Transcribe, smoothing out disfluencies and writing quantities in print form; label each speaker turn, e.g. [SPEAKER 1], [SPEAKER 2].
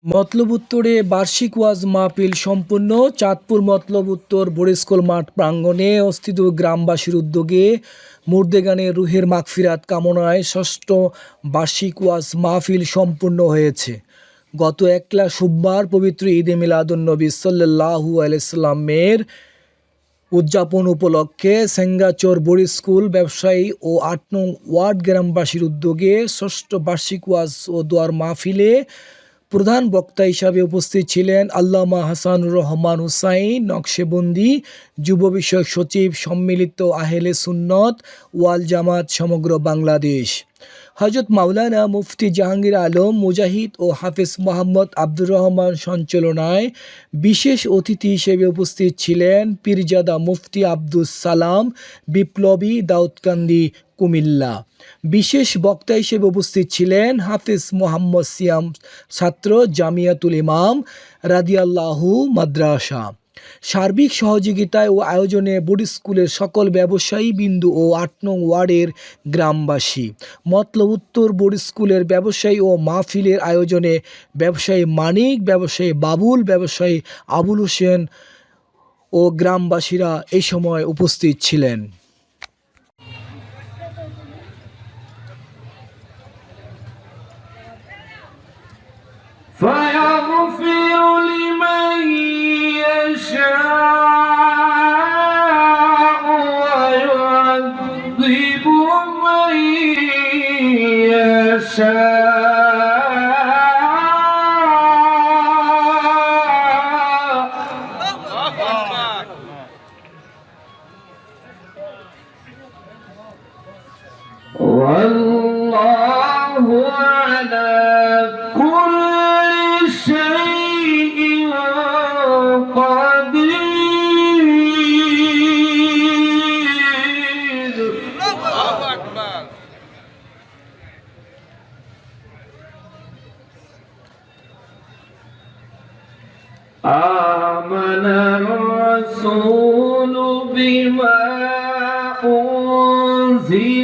[SPEAKER 1] মতলব উত্তরে বার্ষিক ওয়াজ মাহফিল সম্পন্ন চাঁদপুর মতলব উত্তর বোর্ড স্কুল মাঠ প্রাঙ্গণে অবস্থিত গ্রামবাসীর উদ্যোগে মুর্দে গানের রুহের মাগফিরাত কামনায় ষষ্ঠ বার্ষিক ওয়াজ মাহফিল সম্পন্ন হয়েছে। গত একলা সোমবার পবিত্র ঈদে মিলাদুন্নবী সাল্লাল্লাহু আলাইহি সাল্লামের উদযাপন উপলক্ষে সেঙ্গাচর বোর্ড স্কুল ব্যবসায়ী ও ৮ নং ওয়ার্ড গ্রামবাসীর উদ্যোগে ষষ্ঠ বার্ষিক ওয়াজ ও দোয়ার মাহফিলে প্রধান বক্তা হিসাবে উপস্থিত ছিলেন আল্লামা হাসানুর রহমান হুসাইন নকশেবন্দি, যুব বিষয়ক সচিব, সম্মিলিত আহলে সুন্নত ওয়াল জামাত সমগ্র বাংলাদেশ। হযরত মাওলানা মুফতি জাহাঙ্গীর আলম মুজাহিদ ও হাফেজ মোহাম্মদ আব্দুর রহমান সঞ্চালনায় বিশেষ অতিথি হিসেবে উপস্থিত ছিলেন পীরজাদা মুফতি আব্দুস সালাম বিপ্লবী, দাউদকান্দি, কুমিল্লা। বিশেষ বক্তা হিসেবে উপস্থিত ছিলেন হাফেজ মোহাম্মদ সিয়াম, ছাত্র জামিয়াতুল ইমাম রাদিয়াল্লাহু মাদ্রাসা। সার্বিক সহযোগিতায় ও আয়োজনে বোর্ড স্কুলের সকল ব্যবসায়ী বিন্দু ও ৮ নং ওয়ার্ডের গ্রামবাসী। মতলব উত্তর বোর্ড স্কুলের ব্যবসায়ী ও মাহফিলের আয়োজনে ব্যবসায়ী মানিক, ব্যবসায়ী বাবুল, ব্যবসায়ী আবুল হোসেন ও গ্রামবাসীরা এই সময় উপস্থিত ছিলেন।
[SPEAKER 2] فيغفر لمن يشاء ويعذب من يشاء والله على كل شيء قدير. الله أكبر. آمن الرسول بما أنزل